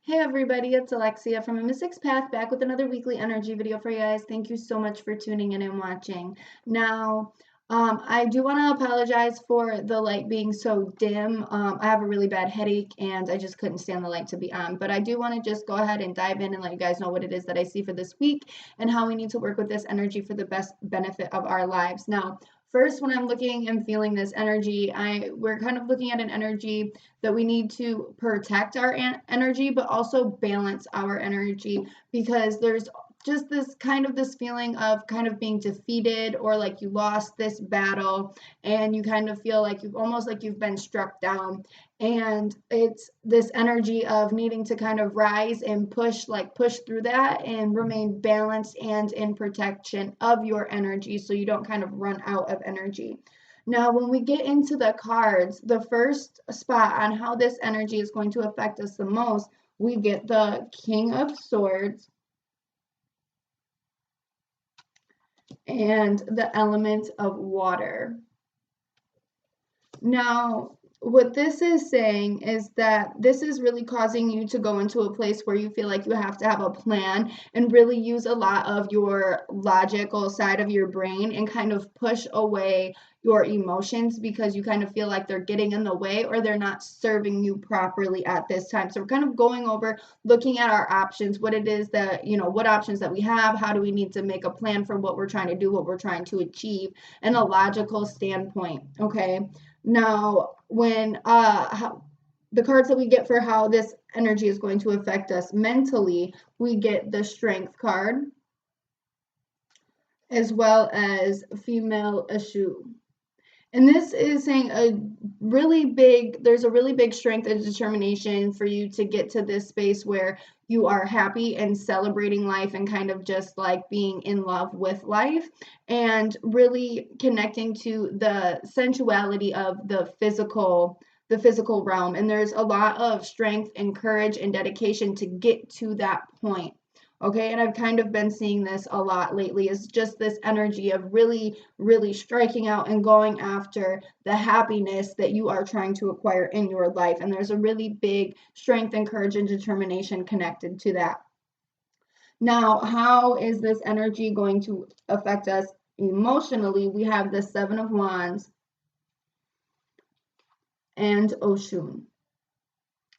Hey everybody, it's Alexia from amysticspath back with another weekly energy video for you guys. Thank you so much for tuning in and watching. Now, I do want to apologize for the light being so dim. I have a really bad headache and I just couldn't stand the light to be on. But I do want to just go ahead and dive in and let you guys know what it is that I see for this week and how we need to work with this energy for the best benefit of our lives. Now, first, when I'm looking and feeling this energy, we're kind of looking at an energy that we need to protect our energy, but also balance our energy because there's just this feeling of kind of being defeated or like you lost this battle and you kind of feel like you've almost like you've been struck down, and it's this energy of needing to kind of rise and push through that and remain balanced and in protection of your energy so you don't kind of run out of energy. Now, when we get into the cards, the first spot on how this energy is going to affect us the most, we get the King of Swords and the element of water. Now, what this is saying is that this is really causing you to go into a place where you feel like you have to have a plan and really use a lot of your logical side of your brain and kind of push away your emotions because you kind of feel like they're getting in the way or they're not serving you properly at this time. So we're kind of going over, looking at our options, what it is that, what options that we have, how do we need to make a plan for what we're trying to do, what we're trying to achieve, and a logical standpoint, okay? Now, when the cards that we get for how this energy is going to affect us mentally, we get the Strength card as well as Female Issue. And this is saying there's a really big strength and determination for you to get to this space where you are happy and celebrating life and kind of just like being in love with life and really connecting to the sensuality of the physical realm. And there's a lot of strength and courage and dedication to get to that point. Okay, and I've kind of been seeing this a lot lately, is just this energy of really, really striking out and going after the happiness that you are trying to acquire in your life. And there's a really big strength and courage and determination connected to that. Now, how is this energy going to affect us emotionally? We have the Seven of Wands and Oshun.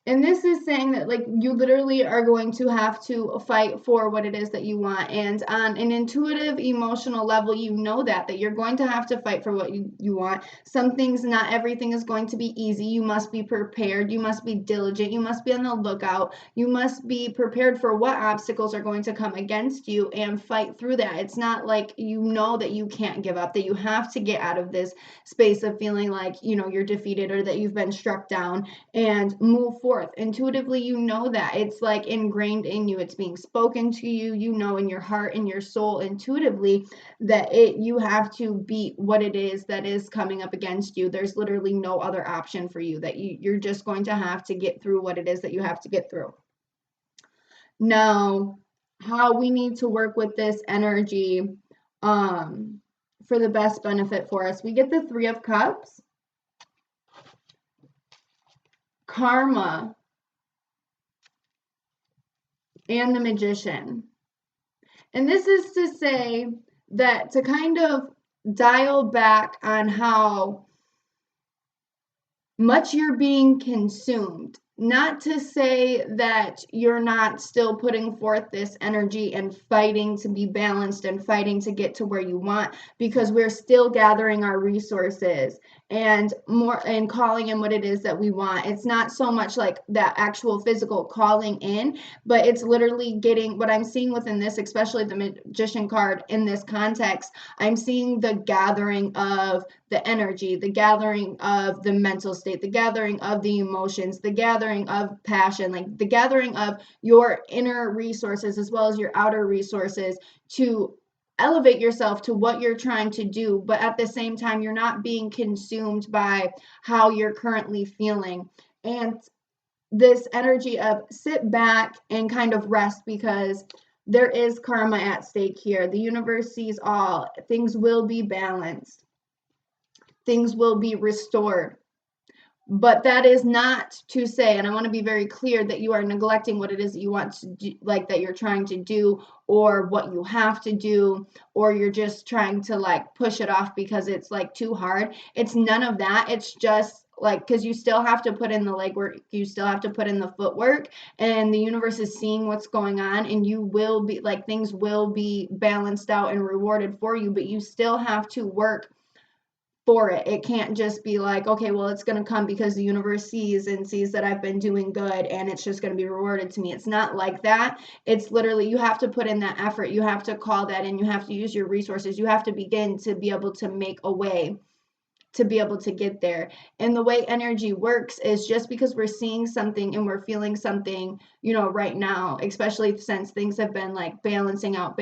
And this is saying that like you literally are going to have to fight for what it is that you want. And on an intuitive, emotional level, you know that you're going to have to fight for what you want. Some things, not everything is going to be easy. You must be prepared. You must be diligent. You must be on the lookout. You must be prepared for what obstacles are going to come against you and fight through that. It's not like you know that you can't give up, that you have to get out of this space of feeling like, you're defeated or that you've been struck down and move forward. Intuitively, you know that it's like ingrained in you. It's being spoken to you, in your heart and your soul intuitively that you have to beat what it is that is coming up against you. There's literally no other option for you, that you're just going to have to get through what it is that you have to get through. Now, how we need to work with this energy for the best benefit for us. We get the Three of Cups, Karma, and the Magician. And this is to say that to kind of dial back on how much you're being consumed. Not to say that you're not still putting forth this energy and fighting to be balanced and fighting to get to where you want, because we're still gathering our resources and calling in what it is that we want. It's not so much like that actual physical calling in, but it's literally getting what I'm seeing within this, especially the Magician card in this context. I'm seeing the gathering of the energy, the gathering of the mental state, the gathering of the emotions, the gathering of passion, like the gathering of your inner resources as well as your outer resources to elevate yourself to what you're trying to do. But at the same time, you're not being consumed by how you're currently feeling. And this energy of sit back and kind of rest, because there is karma at stake here. The universe sees all. Things will be balanced. Things will be restored. But that is not to say, and I want to be very clear, that you are neglecting what it is that you want to do, like that you're trying to do, or what you have to do, or you're just trying to like push it off because it's like too hard. It's none of that. It's just like, because you still have to put in the legwork, you still have to put in the footwork, and the universe is seeing what's going on, and you will be like, things will be balanced out and rewarded for you, but you still have to work for it. It can't just be like, okay, well, it's going to come because the universe sees that I've been doing good and it's just going to be rewarded to me. It's not like that. It's literally, you have to put in that effort. You have to call that in. You have to use your resources. You have to begin to be able to make a way to be able to get there. And the way energy works is, just because we're seeing something and we're feeling something, right now, especially since things have been like balancing out,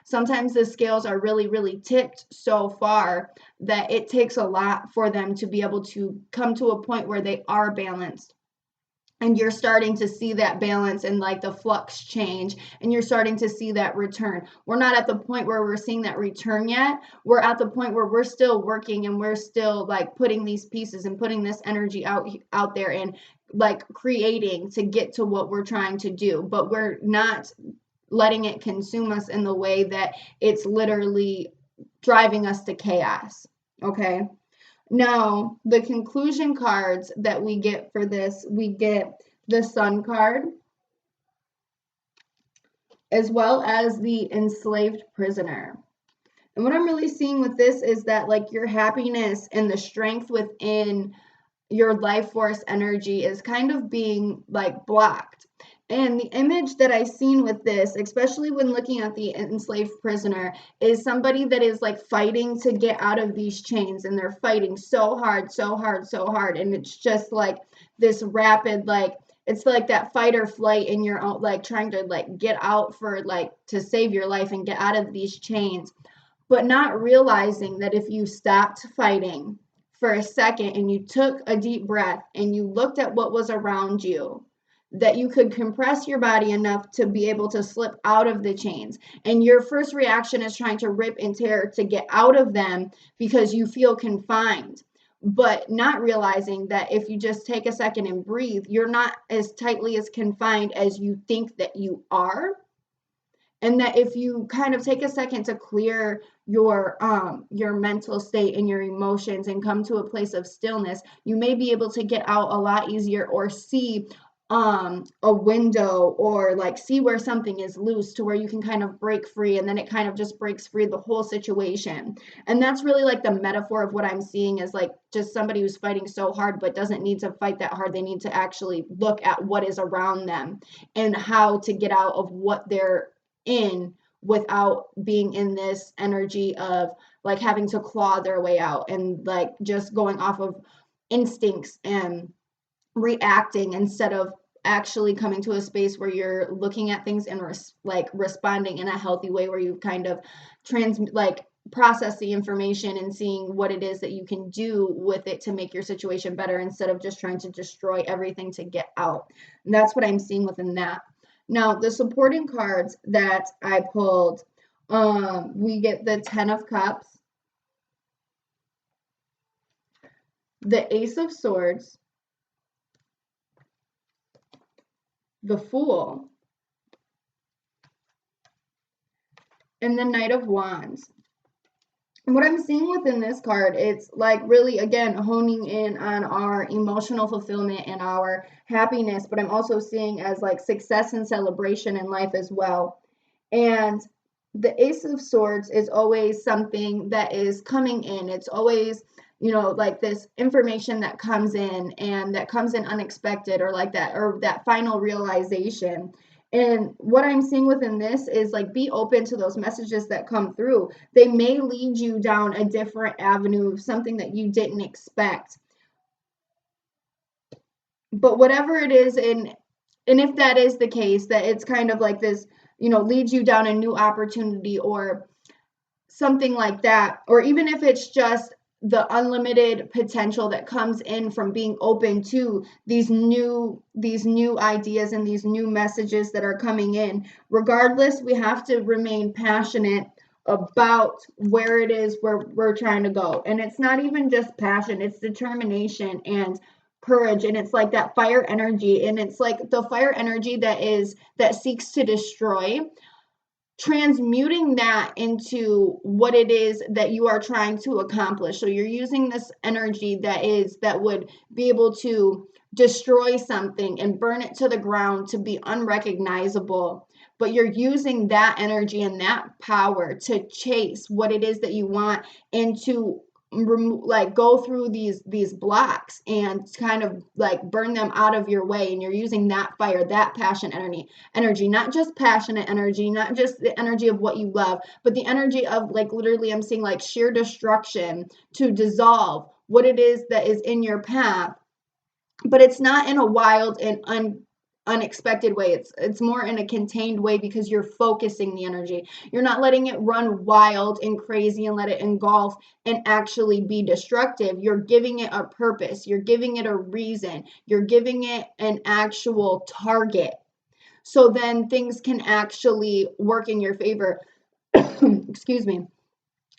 sometimes the scales are really, really tipped so far that it takes a lot for them to be able to come to a point where they are balanced. And you're starting to see that balance and like the flux change, and you're starting to see that return. We're not at the point where we're seeing that return yet. We're at the point where we're still working, and we're still like putting these pieces and putting this energy out there, and like creating to get to what we're trying to do, but we're not letting it consume us in the way that it's literally driving us to chaos. Okay. Now, the conclusion cards that we get for this, we get the Sun card, as well as the Enslaved Prisoner. And what I'm really seeing with this is that like your happiness and the strength within your life force energy is kind of being like blocked. And the image that I've seen with this, especially when looking at the enslaved prisoner, is somebody that is like fighting to get out of these chains, and they're fighting so hard, so hard, so hard. And it's just like this rapid, like, it's like that fight or flight, and you're like trying to like get out for like to save your life and get out of these chains, but not realizing that if you stopped fighting for a second and you took a deep breath and you looked at what was around you, that you could compress your body enough to be able to slip out of the chains. And your first reaction is trying to rip and tear to get out of them because you feel confined, but not realizing that if you just take a second and breathe, you're not as tightly as confined as you think that you are. And that if you kind of take a second to clear your mental state and your emotions and come to a place of stillness, you may be able to get out a lot easier, or see a window, or like see where something is loose to where you can kind of break free, and then it kind of just breaks free the whole situation. And that's really like the metaphor of what I'm seeing, is like just somebody who's fighting so hard but doesn't need to fight that hard. They need to actually look at what is around them and how to get out of what they're in without being in this energy of like having to claw their way out, and like just going off of instincts and reacting, instead of actually coming to a space where you're looking at things and responding in a healthy way, where you've kind of process the information and seeing what it is that you can do with it to make your situation better, instead of just trying to destroy everything to get out. And that's what I'm seeing within that. Now, the supporting cards that I pulled, we get the 10 of Cups, the Ace of Swords, the Fool, and the Knight of Wands. And what I'm seeing within this card, it's like really, again, honing in on our emotional fulfillment and our happiness, but I'm also seeing as like success and celebration in life as well. And the Ace of Swords is always something that is coming in. It's always, like this information that comes in, and that comes in unexpected, or like that, or that final realization. And what I'm seeing within this is like, be open to those messages that come through. They may lead you down a different avenue of something that you didn't expect. But whatever it is, and if that is the case, that it's kind of like this, leads you down a new opportunity or something like that, or even if it's just the unlimited potential that comes in from being open to these new ideas and these new messages that are coming in. Regardless, we have to remain passionate about where it is where we're trying to go. And it's not even just passion, it's determination and courage, and it's like that fire energy, and it's like the fire energy that seeks to destroy, transmuting that into what it is that you are trying to accomplish. So you're using this energy that would be able to destroy something and burn it to the ground to be unrecognizable, but you're using that energy and that power to chase what it is that you want, and to like go through these blocks and kind of like burn them out of your way. And you're using that fire, that passion energy, not just passionate energy, not just the energy of what you love, but the energy of, like, literally I'm seeing like sheer destruction to dissolve what it is that is in your path. But it's not in a wild and unexpected way. It's more in a contained way, because you're focusing the energy. You're not letting it run wild and crazy and let it engulf and actually be destructive. You're giving it a purpose. You're giving it a reason. You're giving it an actual target. So then things can actually work in your favor. Excuse me.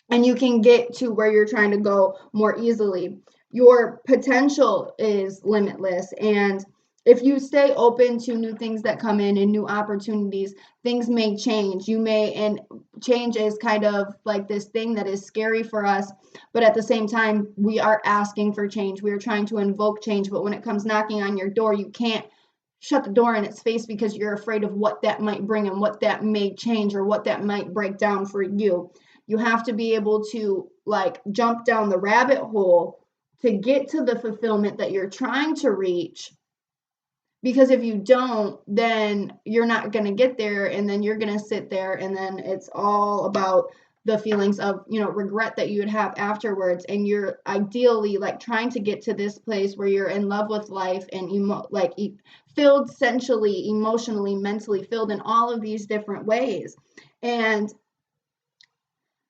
And you can get to where you're trying to go more easily. Your potential is limitless, and if you stay open to new things that come in and new opportunities, things may change. And change is kind of like this thing that is scary for us, but at the same time, we are asking for change. We are trying to invoke change, but when it comes knocking on your door, you can't shut the door in its face, because you're afraid of what that might bring and what that may change or what that might break down for you. You have to be able to like jump down the rabbit hole to get to the fulfillment that you're trying to reach. Because if you don't, then you're not going to get there, and then you're going to sit there, and then it's all about the feelings of, regret that you would have afterwards. And you're ideally like trying to get to this place where you're in love with life and filled sensually, emotionally, mentally, filled in all of these different ways. And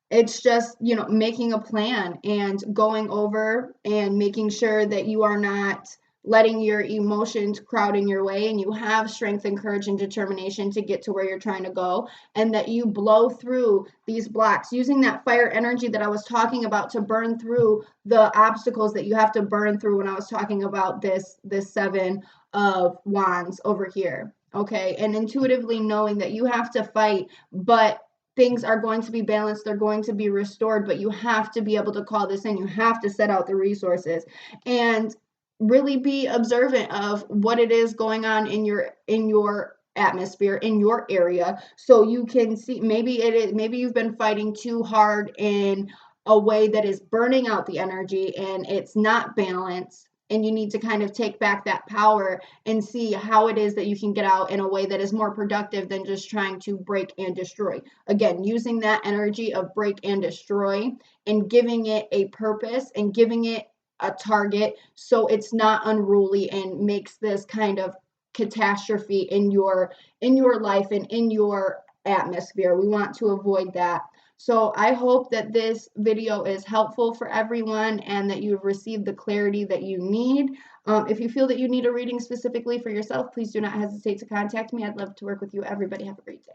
it's just, making a plan and going over and making sure that you are not letting your emotions crowd in your way, and you have strength and courage and determination to get to where you're trying to go, and that you blow through these blocks using that fire energy that I was talking about to burn through the obstacles that you have to burn through when I was talking about this Seven of Wands over here. Okay, and intuitively knowing that you have to fight, but things are going to be balanced, they're going to be restored, but you have to be able to call this in. You have to set out the resources and really be observant of what it is going on in your atmosphere, in your area, so you can see maybe you've been fighting too hard in a way that is burning out the energy and it's not balanced, and you need to kind of take back that power and see how it is that you can get out in a way that is more productive than just trying to break and destroy. Again, using that energy of break and destroy and giving it a purpose and giving it a target, so it's not unruly and makes this kind of catastrophe in your life and in your atmosphere. We want to avoid that. So I hope that this video is helpful for everyone and that you've received the clarity that you need. If you feel that you need a reading specifically for yourself, please do not hesitate to contact me. I'd love to work with you. Everybody have a great day.